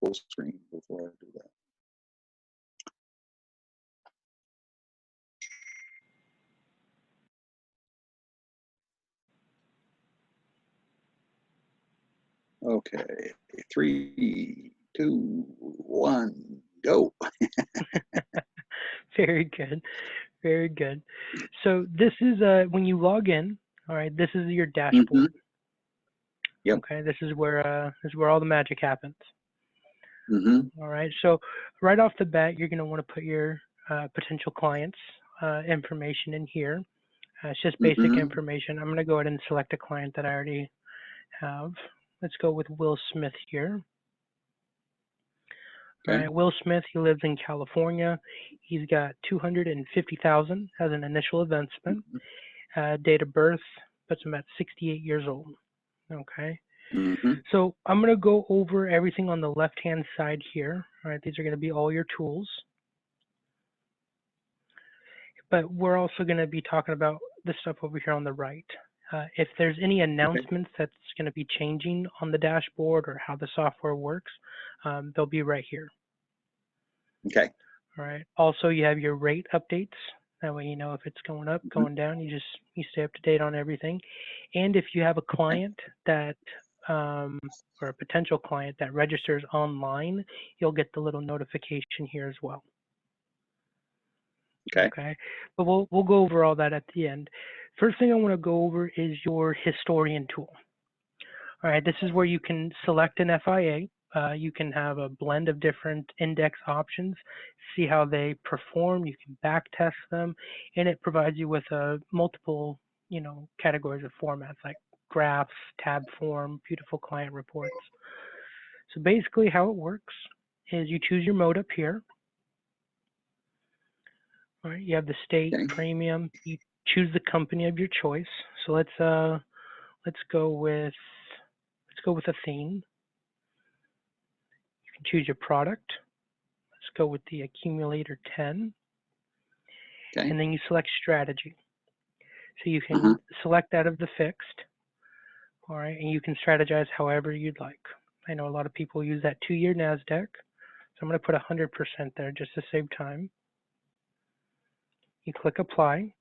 full screen before I do that. Okay, 3, 2, 1, go. Very good. Very good. So this is when you log in, all right, this is your dashboard. Yep. Okay, this is where all the magic happens. All right, so right off the bat, you're going to want to put your potential clients information in here. It's just basic information. I'm going to go ahead and select a client that I already have. Let's go with Will Smith here. All right, Will Smith, he lives in California. He's got $250,000 as an initial investment. Date of birth puts him at 68 years old. Okay. So I'm going to go over everything on the left-hand side here. All right, these are going to be all your tools. But we're also going to be talking about the stuff over here on the right. If there's any announcements that's going to be changing on the dashboard or how the software works, they'll be right here. Okay. All right. Also, you have your rate updates. That way you know if it's going up, going down. You stay up to date on everything. And if you have a client that or a potential client that registers online, you'll get the little notification here as well. Okay. But we'll go over all that at the end. First thing I want to go over is your historian tool. All right. This is where you can select an FIA. You can have a blend of different index options, see how they perform. You can back test them, and it provides you with multiple, categories of formats like graphs, tab form, beautiful client reports. So basically, how it works is you choose your mode up here. All right, you have the state, premium. You choose the company of your choice. So let's go with Athene. You can choose your product. Let's go with the accumulator 10. And then you select strategy. So you can select out of the fixed. All right, and you can strategize however you'd like. I know a lot of people use that 2-year NASDAQ. So I'm going to put 100% there just to save time. You click apply.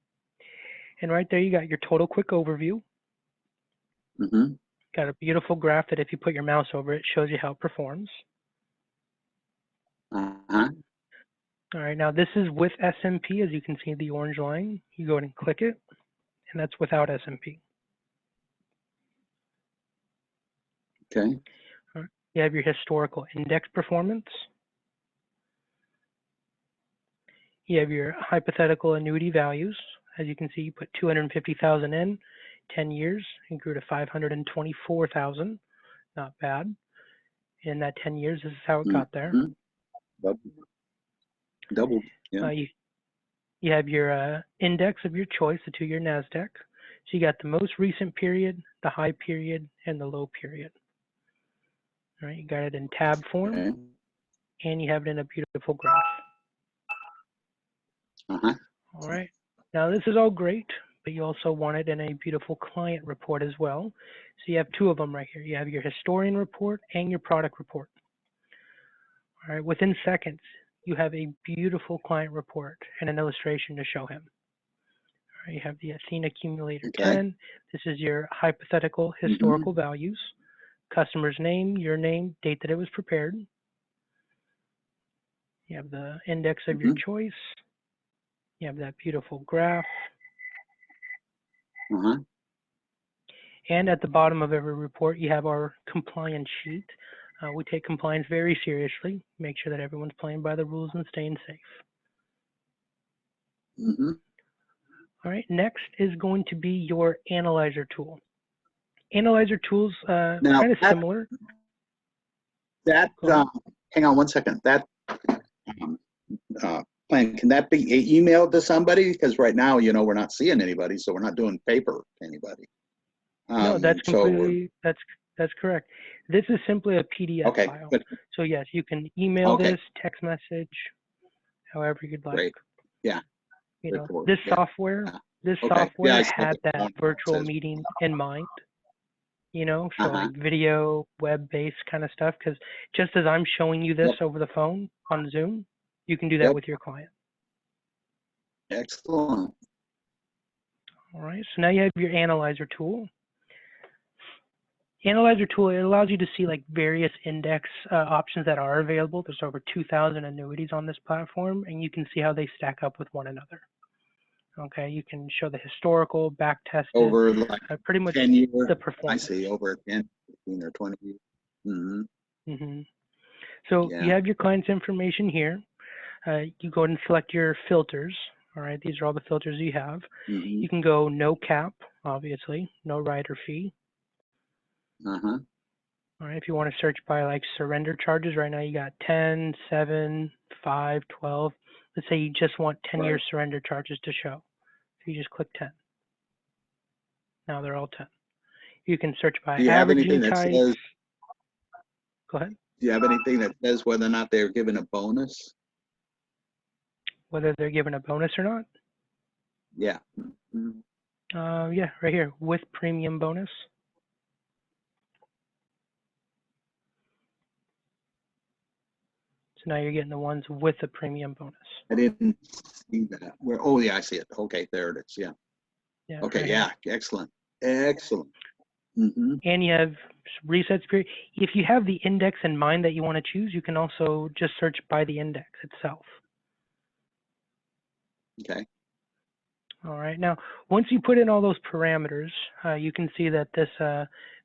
And right there you got your total quick overview. Got a beautiful graph that if you put your mouse over it, shows you how it performs. All right, now this is with S&P, as you can see the orange line. You go ahead and click it, and that's without S&P. Okay. Right. You have your historical index performance. You have your hypothetical annuity values. As you can see, you put 250,000 in, 10 years, and grew to 524,000. Not bad. In that 10 years, this is how it got there. Doubled. Yeah. You have your index of your choice, the 2-year NASDAQ. So you got the most recent period, the high period, and the low period. All right, you got it in tab form, and you have it in a beautiful graph. All right, now this is all great, but you also want it in a beautiful client report as well. So you have 2 of them right here. You have your historian report and your product report. All right, within seconds, you have a beautiful client report and an illustration to show him. All right, you have the Athene accumulator 10. This is your hypothetical historical values, customer's name, your name, date that it was prepared. You have the index of your choice. You have that beautiful graph. And at the bottom of every report, you have our compliance sheet. We take compliance very seriously, make sure that everyone's playing by the rules and staying safe. All right, next is going to be your analyzer tool. Analyzer tools, kind of similar. Hang on one second. That plan, can that be emailed to somebody? Because right now, we're not seeing anybody, so we're not doing paper to anybody. No, that's completely, that's correct. This is simply a PDF file. So yes, you can email this, text message, however you'd like. Great. Yeah. This software had that virtual meeting in mind. you know, so Uh-huh. like video, web-based kind of stuff. Because just as I'm showing you this Yep. over the phone on Zoom, you can do that Yep. with your client. Excellent. All right, so now you have your analyzer tool. Analyzer tool, it allows you to see like various index options that are available. There's over 2,000 annuities on this platform, and you can see how they stack up with one another. Okay, you can show the historical, back tested, Over like pretty much 10 year, the I performance. see, over 10, 15 or 20 years. Mm-hmm. So you Yeah. have your client's information here. You go ahead and select your filters. All right, these are all the filters you have. Mm-hmm. You can go no cap, obviously, no rider fee. Uh-huh. All right, if you want to search by like surrender charges, right now you got 10, 7, 5, 12. Let's say you just want 10-year surrender charges to show. So you just click 10. Now they're all 10. You can search by Do you have anything averaging that types. says, Go ahead. do you have anything that says whether or not they're given a bonus? Whether they're given a bonus or not. Yeah. Mhm. Yeah, right here, with premium bonus. So now you're getting the ones with a premium bonus. I didn't see that. Where? Oh, yeah, I see it. Okay, there it is. Yeah. Yeah, Okay, right yeah, here. excellent. Excellent. Mm-hmm. And you have resets period. If you have the index in mind that you want to choose, you can also just search by the index itself. Okay. All right. Now, once you put in all those parameters, you can see that this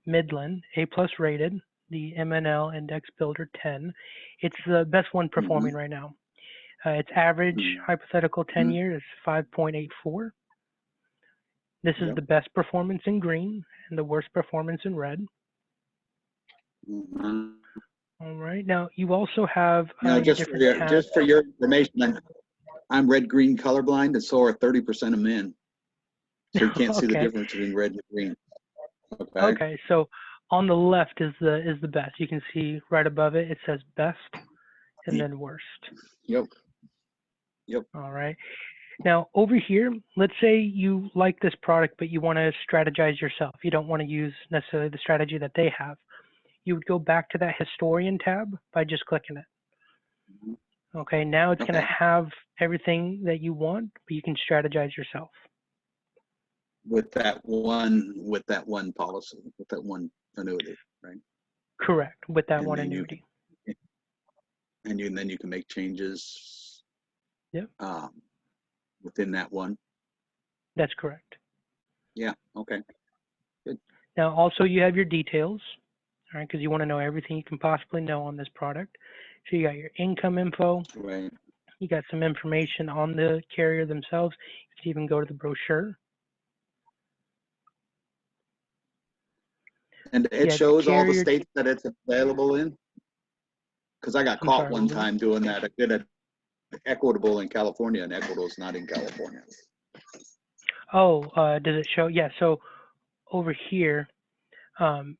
Midland A+ rated, the MNL Index Builder 10, it's the best one performing right now. Its average hypothetical 10 year is 5.84. This is Yep. the best performance in green and the worst performance in red. Mm-hmm. All right. Now, you also have Now, your different tabs. just for your information, I'm red-green colorblind, and so are 30% of men. So you can't see the Okay. difference between red and green. Okay. Okay. So on the left is the best. You can see right above it. It says best and then worst. Yep. Yep. All right. Now over here, let's say you like this product, but you want to strategize yourself. You don't want to use necessarily the strategy that they have. You would go back to that historian tab by just clicking it. Okay. Now it's going to have everything that you want, but you can strategize yourself. With that one policy, with that one annuity, right? Correct. With that And one then annuity. then you can make changes. Yep. Within that one. That's correct. Yeah. Okay. Good. Now also you have your details, all right, because you want to know everything you can possibly know on this product. So you got your income info. Right. You got some information on the carrier themselves. You can even go to the brochure. And it You have your shows all the carrier. states that it's available in. Because I got I'm caught sorry, one what was it? time doing that. I did an Equitable in California, and Equitable's not in California. Oh, does it show? Yeah. So over here,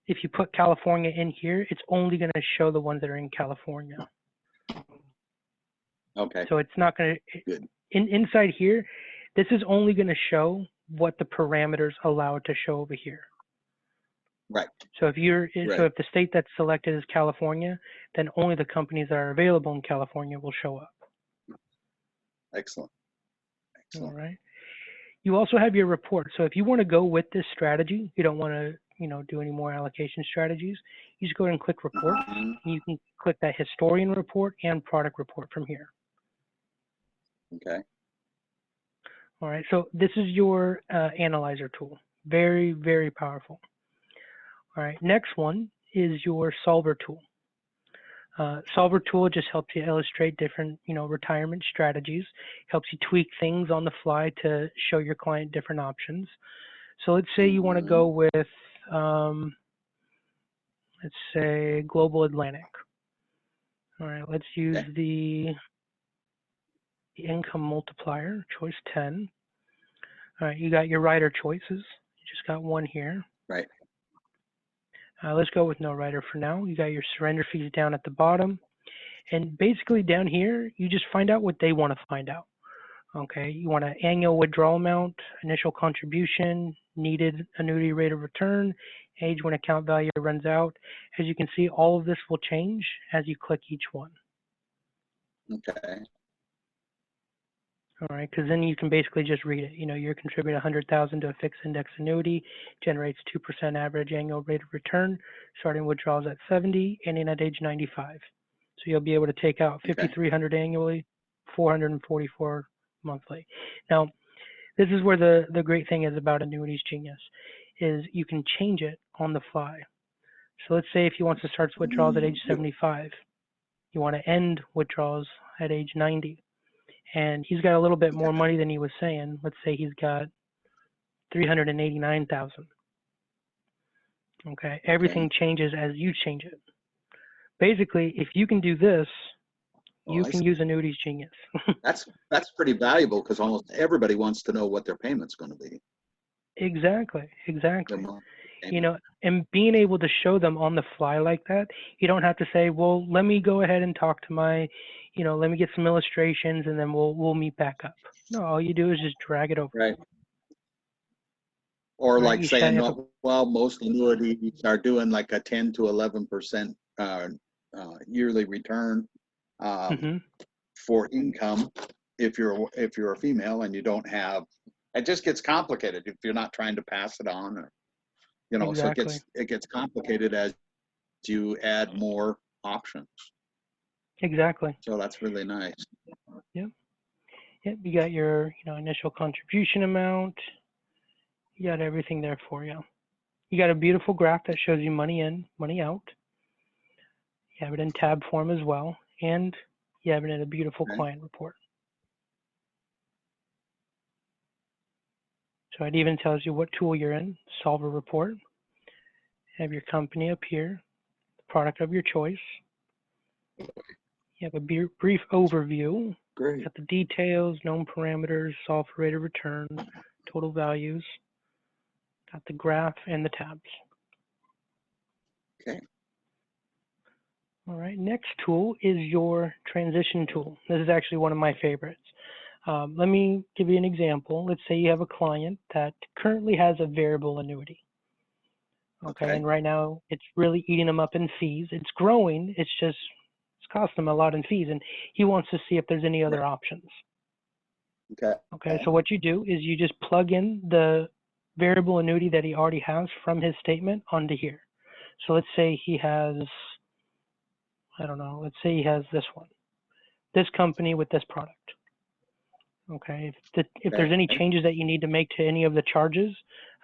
if you put California in here, it's only going to show the ones that are in California. Okay. So it's not going to. Good. Inside here, this is only going to show what the parameters allow it to show over here. Right. So if the state that's selected is California, then only the companies that are available in California will show up. Excellent. All Excellent. right. You also have your report. So if you want to go with this strategy, you don't want to, do any more allocation strategies, you just go ahead and click report. And you can click that historian report and product report from here. Okay. All right. So this is your analyzer tool. Very, very powerful. All right. Next one is your solver tool. Solver tool just helps you illustrate different, retirement strategies, helps you tweak things on the fly to show your client different options. So let's say you want to go with, let's say Global Atlantic. All right, let's use the income multiplier, choice 10. All right, you got your rider choices. You just got one here. Right. Let's go with no rider for now. You got your surrender fees down at the bottom. And basically down here, you just find out what they want to find out. Okay, you want an annual withdrawal amount, initial contribution, needed annuity rate of return, age when account value runs out. As you can see, all of this will change as you click each one. Okay. All right, because then you can basically just read it. You know, you're contributing 100,000 to a fixed index annuity, generates 2% average annual rate of return, starting withdrawals at 70, ending at age 95. So you'll be able to take out 5,300 annually, 444 monthly. Now, this is where the great thing is about Annuities Genius, is you can change it on the fly. So let's say if you want to start withdrawals at age 75, you want to end withdrawals at age 90. And he's got a little bit more money than he was saying. Let's say he's got 389,000. Okay, everything changes as you change it. Basically, if you can do this, you can use Annuities Genius. That's pretty valuable because almost everybody wants to know what their payment's going to be. Exactly. You know, and being able to show them on the fly like that, you don't have to say, well, let me go ahead and talk to my, you know, let me get some illustrations and then we'll meet back up. No, all you do is just drag it over. Right. Or like saying, no, well, most annuities are doing like a 10 to 11% yearly return for income if you're a female and you don't have. It just gets complicated if you're not trying to pass it on, or you know. So it gets complicated as you add more options. Exactly. So that's really nice. Yep. Yep. You got your initial contribution amount. You got everything there for you. You got a beautiful graph that shows you money in, money out. You have it in tab form as well, and you have it in a beautiful client report. So it even tells you what tool you're in, solve a report. You have your company up here, the product of your choice. You have a brief overview. Great. Got the details, known parameters, solve for rate of return, total values. Got the graph and the tabs. Okay. All right, next tool is your transition tool. This is actually one of my favorites. Let me give you an example. Let's say you have a client that currently has a variable annuity. Okay, and right now it's really eating them up in fees. It's growing, it's costing them a lot in fees, and he wants to see if there's any other options. Okay, so what you do is you just plug in the variable annuity that he already has from his statement onto here. So let's say he has, I don't know, let's say he has this one, this company with this product. Okay, if there's any changes that you need to make to any of the charges,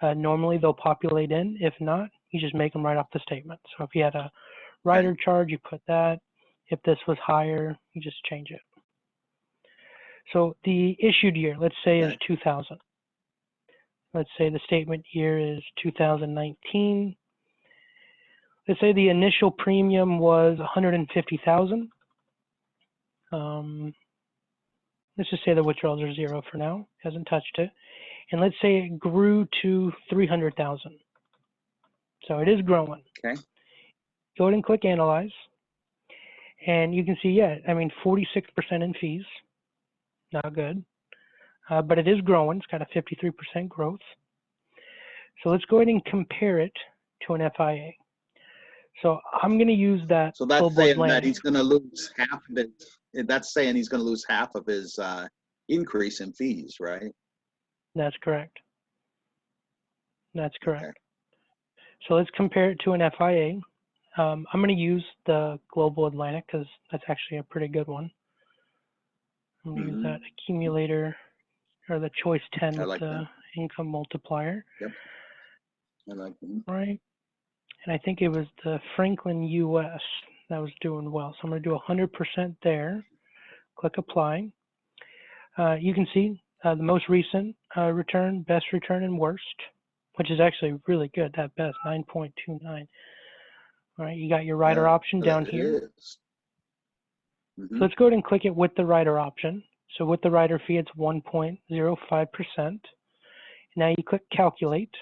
normally they'll populate in. If not, you just make them right off the statement. So if you had a rider charge, you put that. If this was higher, you just change it. So the issued year, let's say, is 2000. Let's say the statement year is 2019. Let's say the initial premium was 150,000. Let's just say the withdrawals are 0 for now, hasn't touched it. And let's say it grew to 300,000. So it is growing. Okay. Go ahead and click Analyze. And you can see, yeah, I mean, 46% in fees. Not good. But it is growing. It's got a 53% growth. So let's go ahead and compare it to an FIA. So I'm going to use that. So that's saying that he's going to lose half of it. That's saying he's going to lose half of his increase in fees, right? That's correct. That's correct. Okay. So let's compare it to an FIA. I'm going to use the Global Atlantic because that's actually a pretty good one. I'm going to use that accumulator or the choice 10 with the income multiplier. Yep. I like them. Right. And I think it was the Franklin US that was doing well. So I'm going to do 100% there. Click Apply. You can see the most recent return, best return, and worst, which is actually really good. That best, 9.29. All right, you got your rider option down here. So let's go ahead and click it with the rider option. So with the rider fee, it's 1.05%. Now you click Calculate.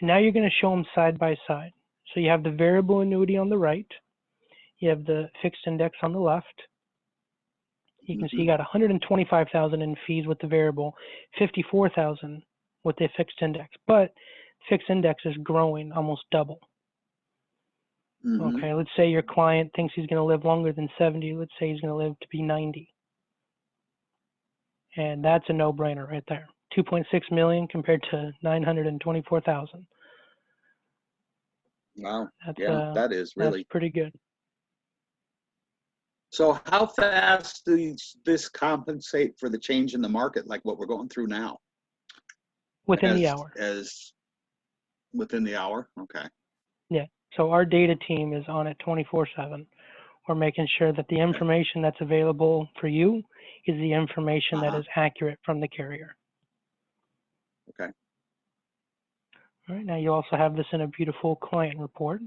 And now you're going to show them side by side. So you have the variable annuity on the right. You have the fixed index on the left. You can see you got 125,000 in fees with the variable, 54,000 with the fixed index. But fixed index is growing almost double. Mm-hmm. Okay, let's say your client thinks he's going to live longer than 70. Let's say he's going to live to be 90. And that's a no-brainer right there. 2.6 million compared to 924,000. Wow. Yeah, that is that's really pretty good. So how fast does this compensate for the change in the market, like what we're going through now? Within the hour. As within the hour? Okay. Yeah. So our data team is on it 24/7. We're making sure that the information that's available for you is the information that is accurate from the carrier. Okay. All right. Now you also have this in a beautiful client report.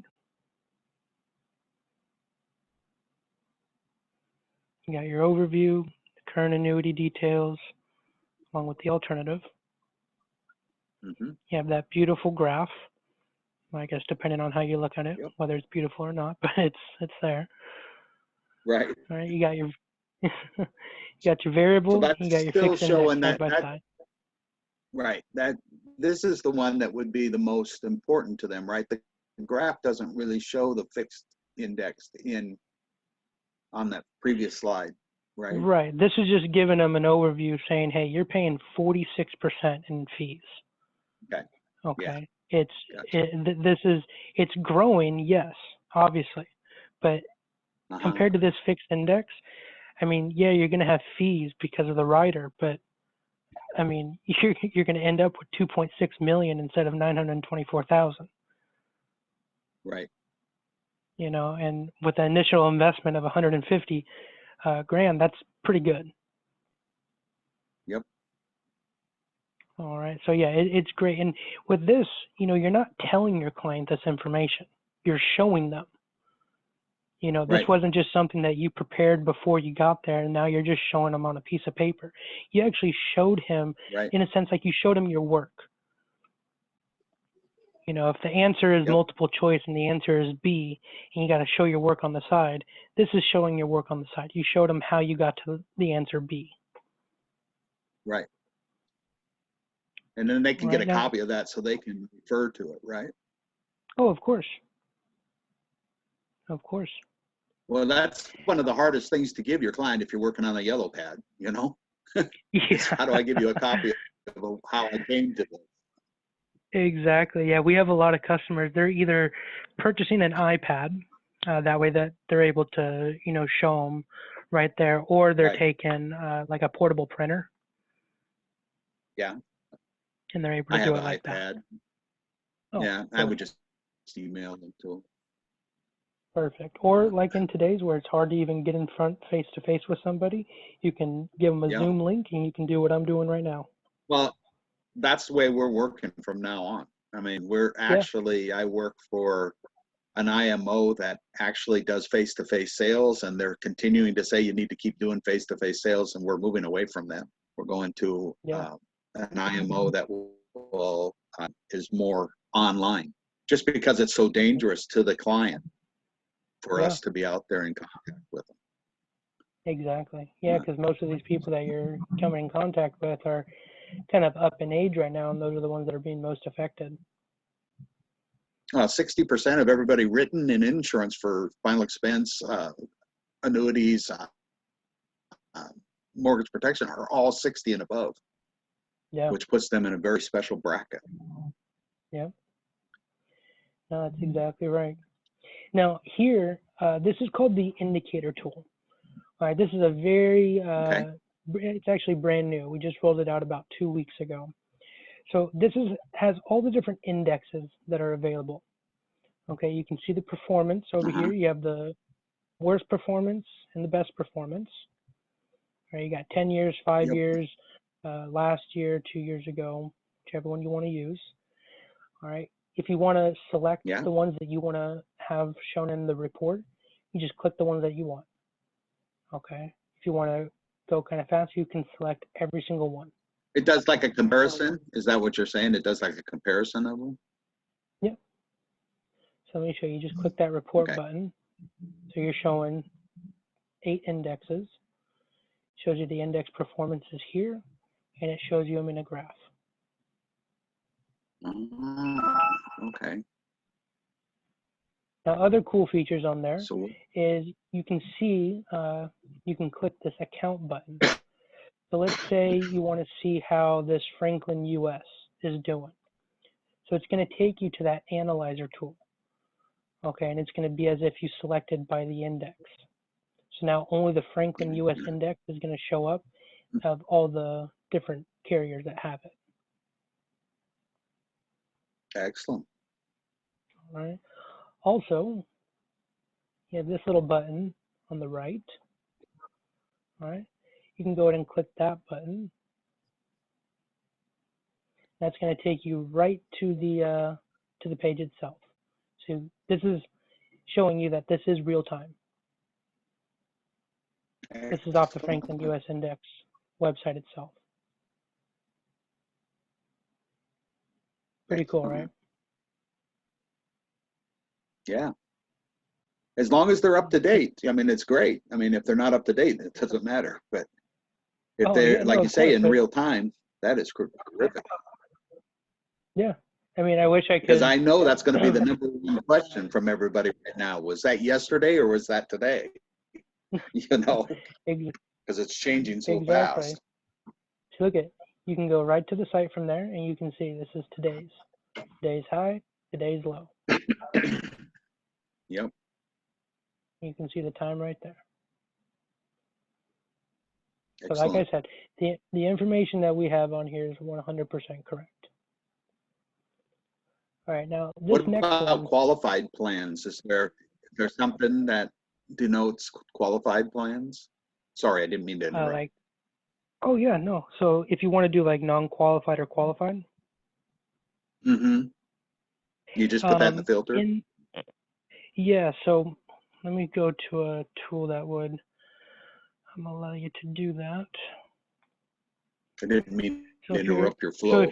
You got your overview, the current annuity details, along with the alternative. Mm-hmm. You have that beautiful graph. I guess depending on how you look at it, Yep. whether it's beautiful or not, but it's there. Right. All right. You got your you got your variable. So You got your still fixed index showing side by side. Right. This is the one that would be the most important to them, right? The graph doesn't really show the fixed index on that previous slide, right? Right. This is just giving them an overview saying, hey, you're paying 46% in fees. Okay. Okay. Yeah. It's growing, yes, obviously, but compared to this fixed index, I mean, yeah, you're going to have fees because of the rider, but I mean, you're going to end up with 2.6 million instead of 924,000. Right. You know, and with an initial investment of 150 grand, that's pretty good. Yep. All right. So yeah, it's great. And with this, you know, you're not telling your client this information. You're showing them. You know, this wasn't just something that you prepared before you got there, and now you're just showing them on a piece of paper. You actually showed him, in a sense, like you showed him your work. You know, if the answer is multiple choice and the answer is B, and you got to show your work on the side, this is showing your work on the side. You showed them how you got to the answer B. Right. And then they can get a copy of that so they can refer to it, right? Oh, of course. Of course. Well, that's one of the hardest things to give your client if you're working on a yellow pad, you know? How do I give you a copy of how I came to this? Exactly. Yeah, we have a lot of customers. They're either purchasing an iPad, that way that they're able to, you know, show them right there, or they're taking like a portable printer. Yeah. And they're able to do it like that. I have an iPad. Oh, yeah, perfect. I would just email them to them. Perfect. Or like in today's where it's hard to even get in front face to face with somebody, you can give them a Zoom link and you can do what I'm doing right now. Well, that's the way we're working from now on. I mean, we're actually, I work for an IMO that actually does face-to-face sales, and they're continuing to say you need to keep doing face-to-face sales, and we're moving away from that. We're going to an IMO that will is more online, just because it's so dangerous to the client for us to be out there in contact with them. Exactly. Yeah, because most of these people that you're coming in contact with are kind of up in age right now, and those are the ones that are being most affected. 60% of everybody written in insurance for final expense, annuities, mortgage protection are all 60 and above, which puts them in a very special bracket. Yeah. No, that's exactly right. Now here, this is called the indicator tool. All right, this is a very, it's actually brand new. We just rolled it out about 2 weeks ago. So this has all the different indexes that are available. Okay, you can see the performance over here. You have the worst performance and the best performance. All right, you got 10 years, 5 years, last year, 2 years ago, whichever one you want to use. All right, if you want to select the ones that you want to have shown in the report, you just click the ones that you want. Okay, if you want to go kind of fast, you can select every single one. It does like a comparison? Is that what you're saying? It does like a comparison of them? Yep. So let me show you. Just click that report button. So you're showing 8 indexes. Shows you the index performances here, and it shows you them in a graph. Okay. Now, other cool features on there So is you can see, you can click this account button. So let's say you want to see how this Franklin US is doing. So it's going to take you to that analyzer tool. Okay, and it's going to be as if you selected by the index. So now only the Franklin US index is going to show up of all the different carriers that have it. excellent. All right. Also, you have this little button on the right. All right. You can go ahead and click that button. That's going to take you right to the page itself. So this is showing you that this is real time. This is off the Franklin US Index website itself. Pretty cool, right? Yeah. As long as they're up to date. I mean, it's great. I mean, if they're not up to date, it doesn't matter. But if they're, like you say, in real time, that is terrific. Yeah. I mean, I wish I could. Because I know that's going to be the number one question from everybody right now. Was that yesterday or was that today? You know, because it's changing so fast. So look at, you can go right to the site from there and you can see this is today's high, today's low. Yep. You can see the time right there. Excellent. So like I said, the information that we have on here is 100% correct. All right, now this what next about one, qualified plans? Is there something that denotes qualified plans? Sorry, I didn't mean to interrupt. Oh yeah, no. So if you want to do like non-qualified or qualified. Mm-hmm. You just put that in the filter? Yeah, so let me go to a tool that would allow you to do that. I didn't mean to interrupt your flow.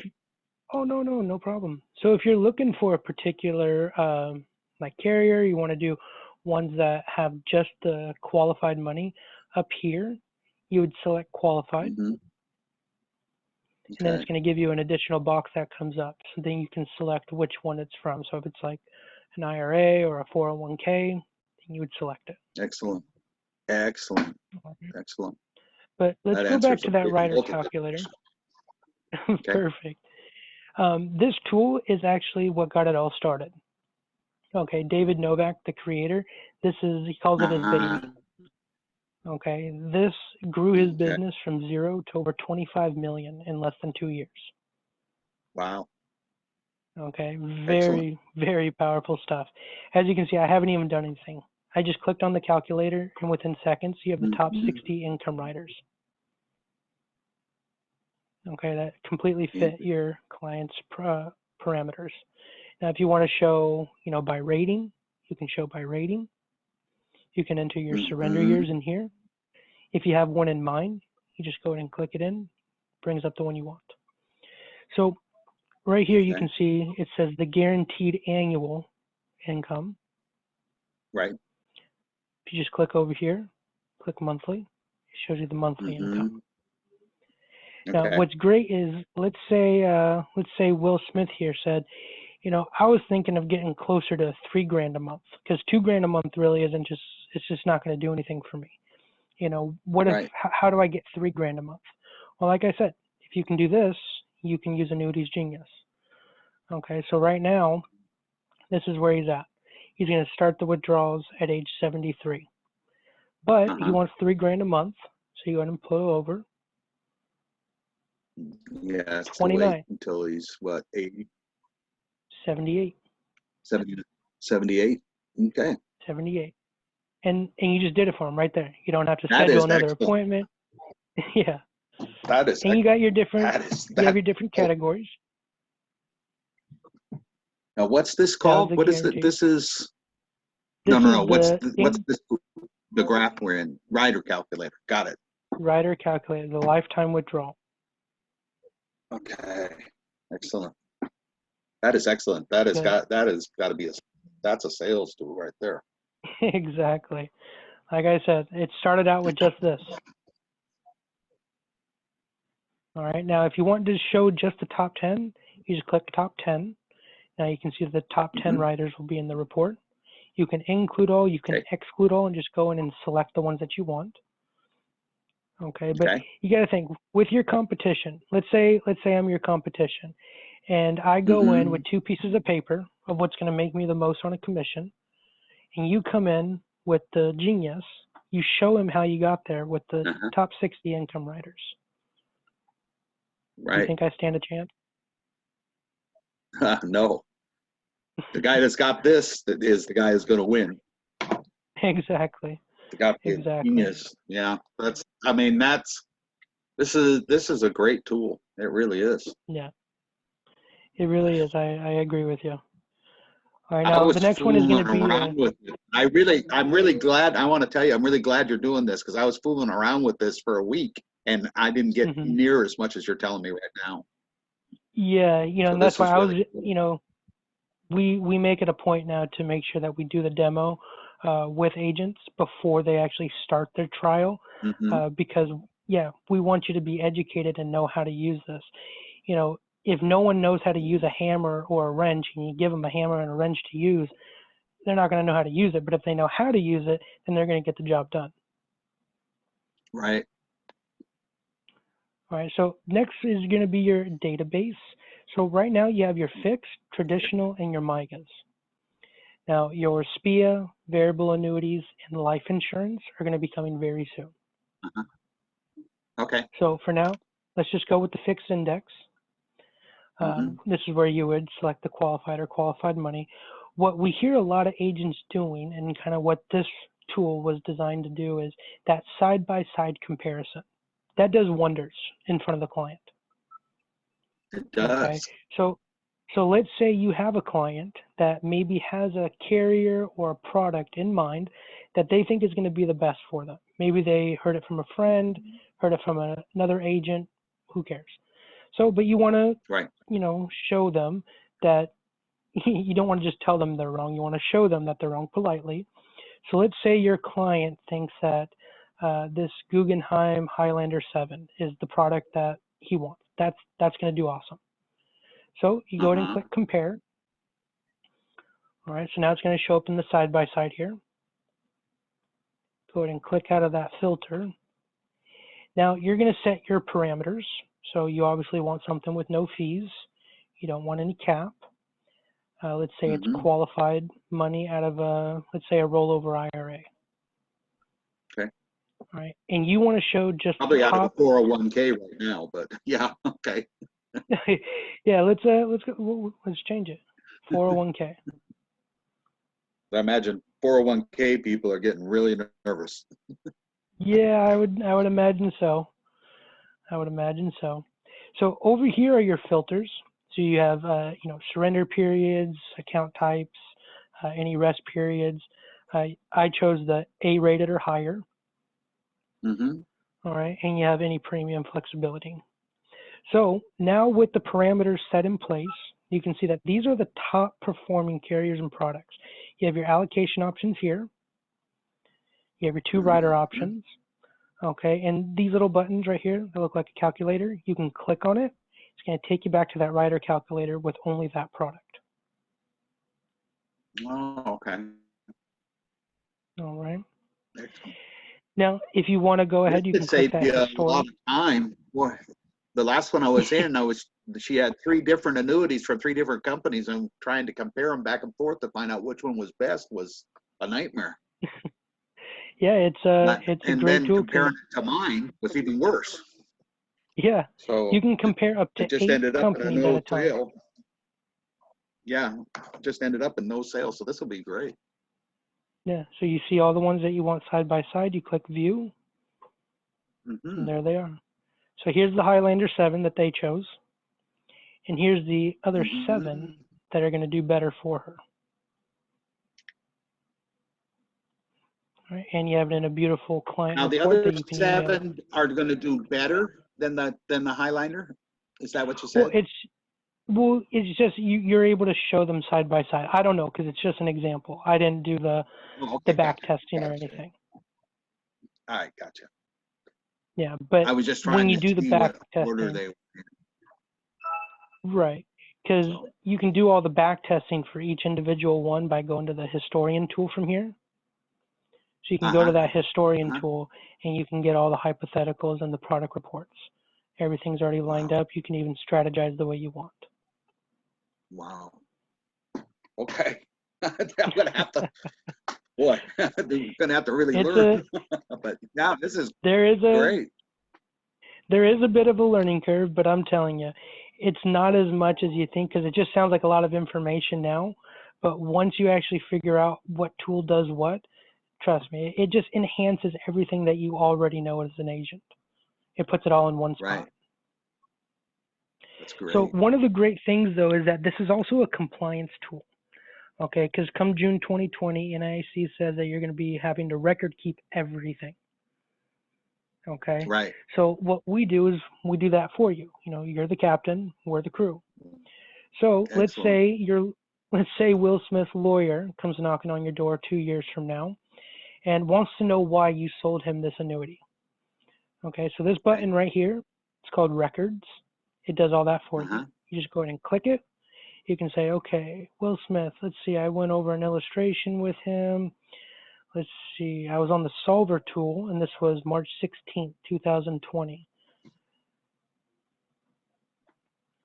Oh, no problem. So if you're looking for a particular like carrier, you want to do ones that have just the qualified money up here, you would select qualified. Mm-hmm. Okay. And then it's going to give you an additional box that comes up. So then you can select which one it's from. So if it's like an IRA or a 401k, then you would select it. Excellent. Excellent. Excellent. But let's go back to that rider calculator. Okay. Perfect. This tool is actually what got it all started. Okay, David Novak, the creator, he calls it his baby. Okay, this grew his business from 0 to over 25 million in less than 2 years. Wow. Okay, very, very powerful stuff. As you can see, I haven't even done anything. I just clicked on the calculator, and within seconds, you have the top 60 income riders. Okay, that completely fit your client's parameters. Now, if you want to show, by rating, you can show by rating. You can enter your surrender years in here. If you have one in mind, you just go ahead and click it in, brings up the one you want. So right here, you can see it says the guaranteed annual income. Right. If you just click over here, click monthly, it shows you the monthly income. Now, what's great is, let's say Will Smith here said, I was thinking of getting closer to $3,000 a month, because $2,000 a month really isn't it's just not going to do anything for me. What if, how do I get $3,000 a month? Well, like I said, if you can do this, you can use Annuities Genius. Okay, so right now, this is where he's at. He's going to start the withdrawals at age 73. But he wants $3,000 a month, so you go ahead and pull over. Yeah, 29 until he's what, 80? 78. 78. Okay. 78. And you just did it for him right there. You don't have to schedule another appointment. Yeah. That is. And you got your different. You have your different categories. Now, what's this called? What is it? This is. No. What's this? The graph we're in. Rider calculator. Got it. Rider calculator. The lifetime withdrawal. Okay. Excellent. That is excellent. That has got to be that's a sales tool right there. Exactly. Like I said, it started out with just this. All right. Now, if you want to show just the top 10, you just click top 10. Now you can see the top 10 riders will be in the report. You can include all, you can exclude all, and just go in and select the ones that you want. Okay, but you got to think with your competition. Let's say I'm your competition, and I go in with 2 pieces of paper of what's going to make me the most on a commission, and you come in with the genius. You show him how you got there with the top 60 income riders. Right. You think I stand a chance? No. The guy that's got this is the guy who's going to win. Exactly. The guy genius. Yeah. This is a great tool. It really is. Yeah. It really is. I agree with you. All right, now the next one is going to be. With it. I'm really glad. I want to tell you, I'm really glad you're doing this because I was fooling around with this for a week and I didn't get near as much as you're telling me right now. Yeah, and that's why I was, we make it a point now to make sure that we do the demo with agents before they actually start their trial, because we want you to be educated and know how to use this. If no one knows how to use a hammer or a wrench and you give them a hammer and a wrench to use, they're not going to know how to use it. But if they know how to use it, then they're going to get the job done. Right. All right. So next is going to be your database. So right now you have your fixed, traditional, and your MIGAs. Now your SPIA, variable annuities, and life insurance are going to be coming very soon. Okay. So for now, let's just go with the fixed index. This is where you would select the qualified or qualified money. What we hear a lot of agents doing, and kind of what this tool was designed to do, is that side-by-side comparison. That does wonders in front of the client. It does. Okay. So let's say you have a client that maybe has a carrier or a product in mind that they think is going to be the best for them. Maybe they heard it from a friend, heard it from another agent, who cares? So, but you want to, show them that you don't want to just tell them they're wrong. You want to show them that they're wrong politely. So let's say your client thinks that this Guggenheim Highlander 7 is the product that he wants. That's going to do awesome. So you go ahead and click compare. All right, so now it's going to show up in the side-by-side here. Go ahead and click out of that filter. Now you're going to set your parameters. So you obviously want something with no fees. You don't want any cap. Let's say it's qualified money out of let's say a rollover IRA. Okay. All right, and you want to show just probably out of a 401k right now, but yeah, okay. Yeah, let's change it. 401k. I imagine 401k people are getting really nervous. Yeah, I would imagine so. I would imagine so. So over here are your filters. So you have surrender periods, account types, any rest periods. I chose the A-rated or higher. All right, and you have any premium flexibility. So now with the parameters set in place, you can see that these are the top performing carriers and products. You have your allocation options here. You have your 2 rider options. Okay, and these little buttons right here that look like a calculator, you can click on it. It's going to take you back to that rider calculator with only that product. Oh, okay. All right. Excellent. Now, if you want to go ahead, you can click that a lot of time. Boy, the last one I was in, she had 3 different annuities from 3 different companies, and trying to compare them back and forth to find out which one was best was a nightmare. Yeah, it's a great tool. And then comparing it to mine was even worse. Yeah, so you can compare up to 8 companies at a time. Sale. Yeah, just ended up in no sales, so this will be great. Yeah, so you see all the ones that you want side by side, you click view, and there they are. So here's the Highlander 7 that they chose, and here's the other 7 that are going to do better for her. Right, and you have it in a beautiful client now, report the other that you can 7 email. are going to do better than the Highlander. Is that what you said? Well, it's just you're able to show them side by side. I don't know, because it's just an example. I didn't do the back testing or anything. All right, gotcha. Yeah, but I was just trying when you to do the see back what testing, order they were in. right? because So, you can do all the back testing for each individual one by going to the historian tool from here. So you can go to that historian tool and you can get all the hypotheticals and the product reports. Everything's already lined up. You can even strategize the way you want. Wow. Okay. I'm going to have to, boy, I'm going to have to really learn. But yeah, this is great. There is a bit of a learning curve, but I'm telling you, it's not as much as you think, because it just sounds like a lot of information now. But once you actually figure out what tool does what, trust me, it just enhances everything that you already know as an agent. It puts it all in one spot. Right. That's great. So one of the great things, though, is that this is also a compliance tool. Okay, because come June 2020, NAIC says that you're going to be having to record keep everything. Okay. Right. So what we do is we do that for you. You know, you're the captain, we're the crew. So let's say Will Smith's lawyer comes knocking on your door 2 years from now and wants to know why you sold him this annuity. Okay, so this button right here, it's called Records. It does all that for you. You just go ahead and click it. You can say, okay, Will Smith, let's see, I went over an illustration with him. Let's see, I was on the Solver tool, and this was March 16th, 2020.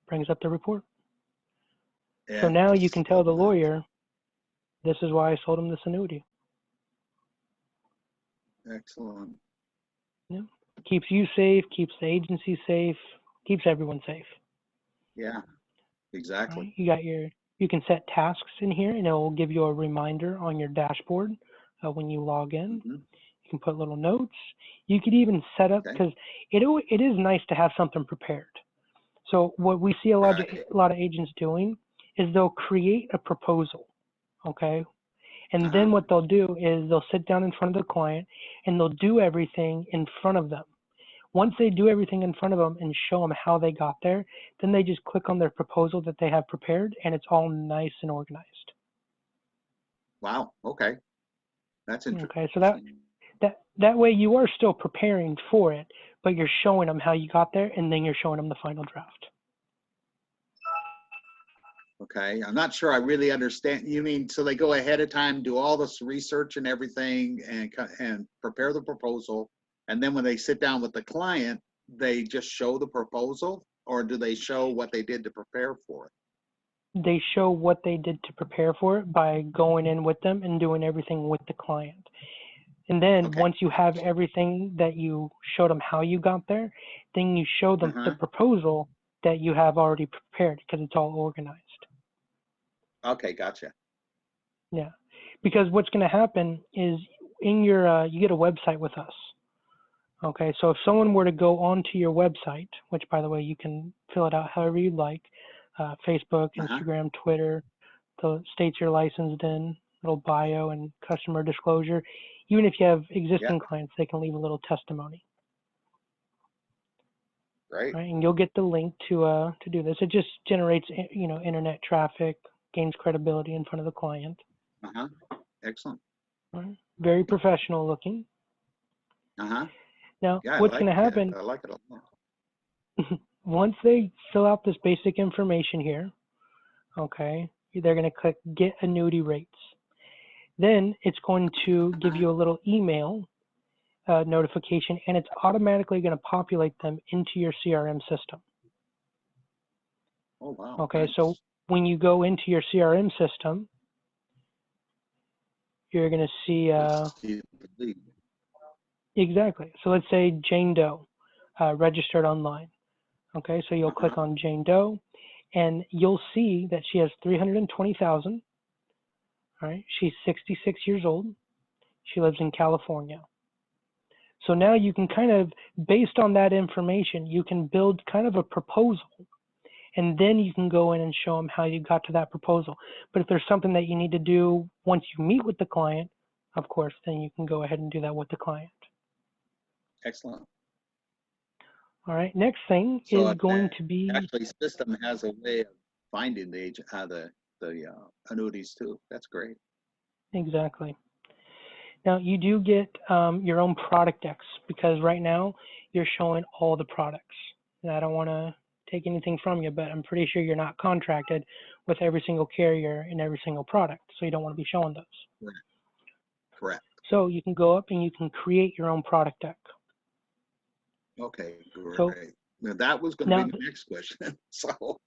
Brings up the report. So now you can tell the lawyer, this is why I sold him this annuity. Excellent. Yeah. Keeps you safe, keeps the agency safe, keeps everyone safe. Yeah, exactly. Right? You can set tasks in here, and it will give you a reminder on your dashboard when you log in. You can put little notes. You could even set up, because it is nice to have something prepared. So what we see a lot of agents doing is they'll create a proposal, okay? And then what they'll do is they'll sit down in front of the client and they'll do everything in front of them. Once they do everything in front of them and show them how they got there, then they just click on their proposal that they have prepared, and it's all nice and organized. Wow. Okay. That's interesting. Okay, so that way you are still preparing for it, but you're showing them how you got there, and then you're showing them the final draft. Okay, I'm not sure I really understand. You mean so they go ahead of time, do all this research and everything, and prepare the proposal, and then when they sit down with the client, they just show the proposal, or do they show what they did to prepare for it? They show what they did to prepare for it by going in with them and doing everything with the client. And then once you have everything that you showed them how you got there, then you show them the proposal that you have already prepared, because it's all organized. Okay, gotcha. Yeah, because what's going to happen is in your you get a website with us. Okay, so if someone were to go onto your website, which by the way you can fill it out however you like, Facebook, Instagram, Twitter, the states you're licensed in, little bio and customer disclosure. Even if you have existing clients, they can leave a little testimony. Right. And you'll get the link to do this. It just generates, internet traffic, gains credibility in front of the client. Excellent. Right. Very professional looking. Now, what's going to happen? I like it a lot. Once they fill out this basic information here, okay, they're going to click Get Annuity Rates. Then it's going to give you a little email notification, and it's automatically going to populate them into your CRM system. Oh, wow. Okay, so when you go into your CRM system, you're going to see exactly. So let's say Jane Doe registered online. Okay, so you'll click on Jane Doe, and you'll see that she has 320,000. All right, she's 66 years old. She lives in California. So now you can kind of, based on that information, you can build kind of a proposal, and then you can go in and show them how you got to that proposal. But if there's something that you need to do once you meet with the client, of course, then you can go ahead and do that with the client. Excellent. All right, next thing is going to be... Actually, system has a way of finding the agent, the annuities too. That's great. Exactly. Now, you do get your own product decks, because right now you're showing all the products. And I don't want to take anything from you, but I'm pretty sure you're not contracted with every single carrier in every single product, so you don't want to be showing those. Right. Correct. So you can go up and you can create your own product deck. Okay, great. So, Now that was going to be the next question. So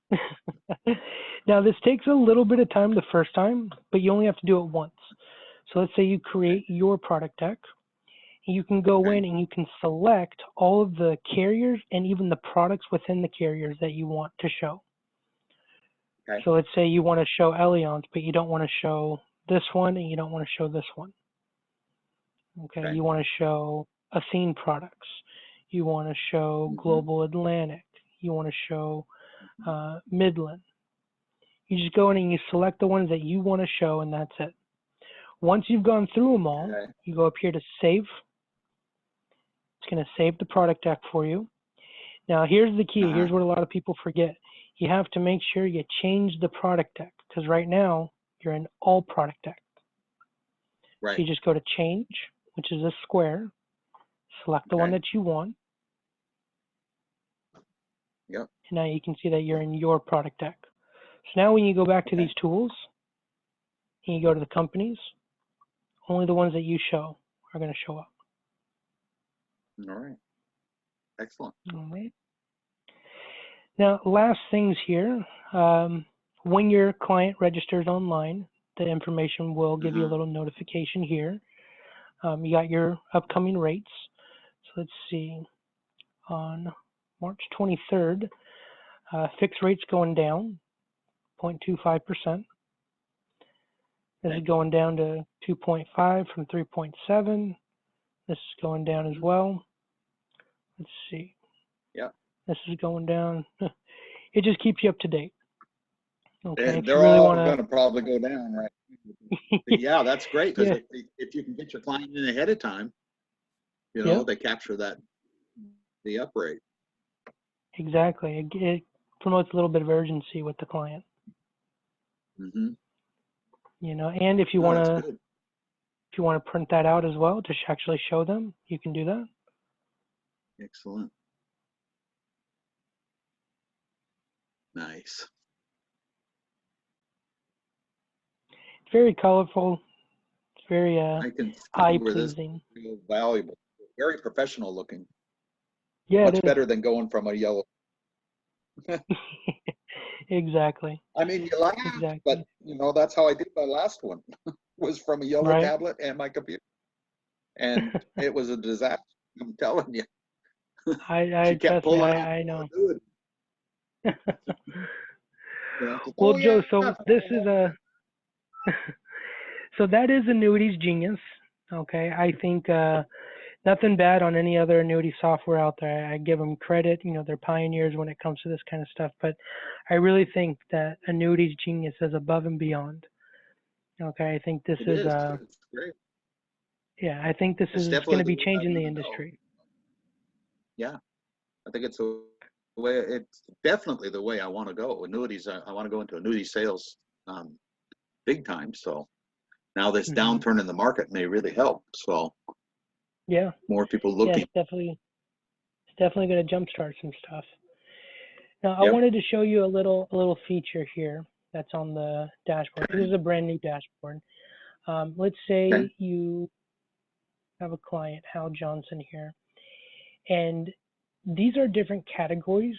now this takes a little bit of time the first time, but you only have to do it once. So let's say you create your product deck. You can go in and you can select all of the carriers and even the products within the carriers that you want to show. Okay. So let's say you want to show Allianz, but you don't want to show this one and you don't want to show this one. Okay. You want to show Athene products. You want to show Global Atlantic. You want to show Midland. You just go in and you select the ones that you want to show, and that's it. Once you've gone through them all, you go up here to save. It's going to save the product deck for you. Now, here's the key. Here's what a lot of people forget. You have to make sure you change the product deck, because right now you're in all product deck. Right. So you just go to change, which is this square, select the one that you want. Yep. And now you can see that you're in your product deck. So now when you go back to these tools, and you go to the companies, only the ones that you show are going to show up. All right. Excellent. All right. Now, last things here. When your client registers online, the information will give you a little notification here. You got your upcoming rates. So let's see. On March 23rd, fixed rates going down 0.25%. This is going down to 2.5 from 3.7. This is going down as well. Let's see. Yeah. This is going down. It just keeps you up to date. Okay. And they're all going to probably go down, right? Yeah, that's great, because if you can get your client in ahead of time, you know, they capture the up rate. Exactly. It promotes a little bit of urgency with the client. You know, and if you want to print that out as well to actually show them, you can do that. Excellent. Nice. It's very colorful. It's very eye-pleasing. Valuable. Very professional looking. Yeah, much better than going from a yellow. Exactly. I mean, you laugh, but you know, that's how I did my last one. Was from a yellow tablet and my computer, and it was a disaster. I'm telling you. I kept pulling out. I know. Yeah. Well, Joe, so this is so that is Annuities Genius. Okay, I think nothing bad on any other annuity software out there. I give them credit. You know, they're pioneers when it comes to this kind of stuff. But I really think that Annuities Genius is above and beyond. Okay, I think this is it's great. Yeah, I think this is going to be changing the industry. Yeah, I think it's the way. It's definitely the way I want to go. Annuities. I want to go into annuity sales, big time. So now this downturn in the market may really help. So yeah, more people looking. Yeah, it's definitely going to jumpstart some stuff. Now I wanted to show you a little feature here that's on the dashboard. This is a brand new dashboard. Let's say you have a client, Hal Johnson here, and these are different categories.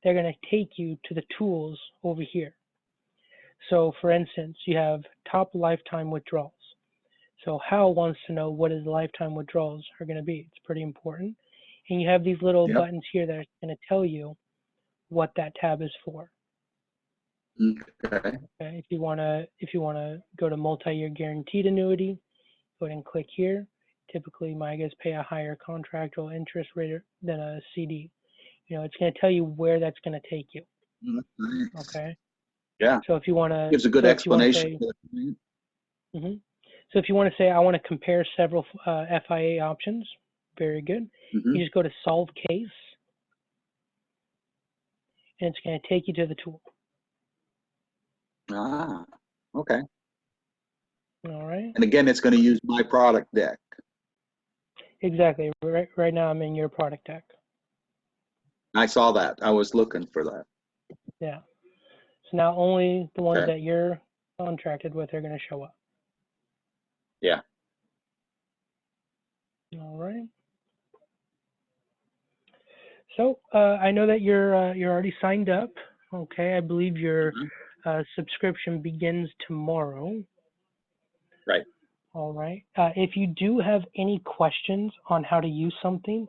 They're going to take you to the tools over here. So for instance, you have top lifetime withdrawals. So Hal wants to know what his lifetime withdrawals are going to be. It's pretty important. And you have these little buttons here that are going to tell you what that tab is for. Okay. If you want to go to multi-year guaranteed annuity, go ahead and click here. Typically, MIGAs pay a higher contractual interest rate than a CD. You know, it's going to tell you where that's going to take you. Okay. Yeah. So if you want to, gives a good explanation. So if you want to say, I want to compare several FIA options, very good. You just go to solve case, and it's going to take you to the tool. Okay. All right. And again, it's going to use my product deck. Exactly. Right now, I'm in your product deck. I saw that. I was looking for that. Yeah. So now only the ones Okay. that you're contracted with are going to show up. Yeah. All right. So I know that you're already signed up. Okay. I believe your subscription begins tomorrow. Right. All right. If you do have any questions on how to use something,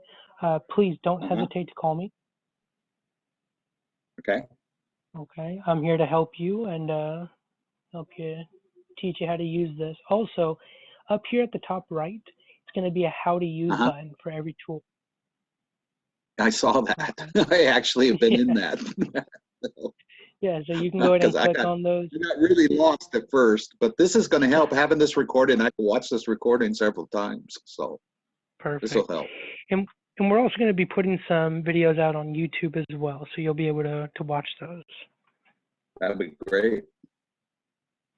please don't hesitate to call me. Okay. Okay. I'm here to help you and help you teach you how to use this. Also, up here at the top right, it's going to be a how to use button for every tool. I saw that. Okay. I actually have been in that. Yeah, so you can go ahead and click on those. I got really lost at first, but this is going to help. Having this recording, I can watch this recording several times, so this will Perfect. help. And we're also going to be putting some videos out on YouTube as well, so you'll be able to watch those. That'd be great.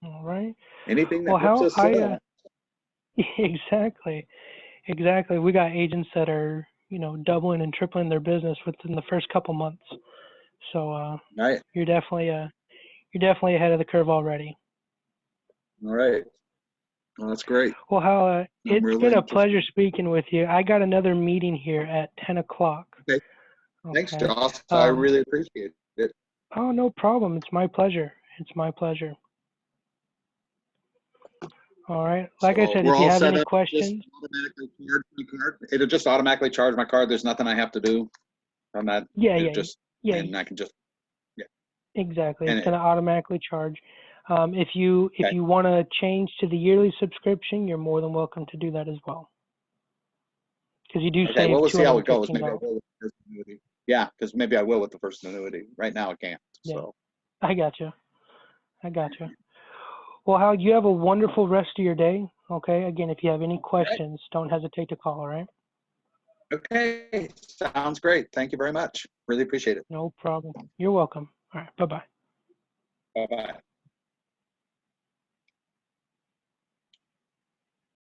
All right. Anything that Well, helps how us sell. exactly. We got agents that are, doubling and tripling their business within the first couple months. So Right. you're definitely ahead of the curve already. All right. Well, that's great. Well, Hal, it's really been a interested. pleasure speaking with you. I got another meeting here at 10 o'clock. Okay. Thanks, Josh. I really appreciate it. Oh, no problem. It's my pleasure. It's my pleasure. All right. Like I said, if you have any questions. It'll just automatically charge my card. There's nothing I have to do on that. Yeah. And I can just. Exactly. And it's going to automatically charge. If you want to change to the yearly subscription, you're more than welcome to do that as well. Because you do save $215. Well, we'll see how it goes. Maybe I will with the first annuity. Yeah, because maybe I will with the first annuity. Right now I can't. Yeah. So. I got you. Well, Hal, you have a wonderful rest of your day. Okay. Again, if you have any questions, don't hesitate to call. All right. Okay. Sounds great. Thank you very much. Really appreciate it. No problem. You're welcome. All right. Bye-bye. Bye-bye.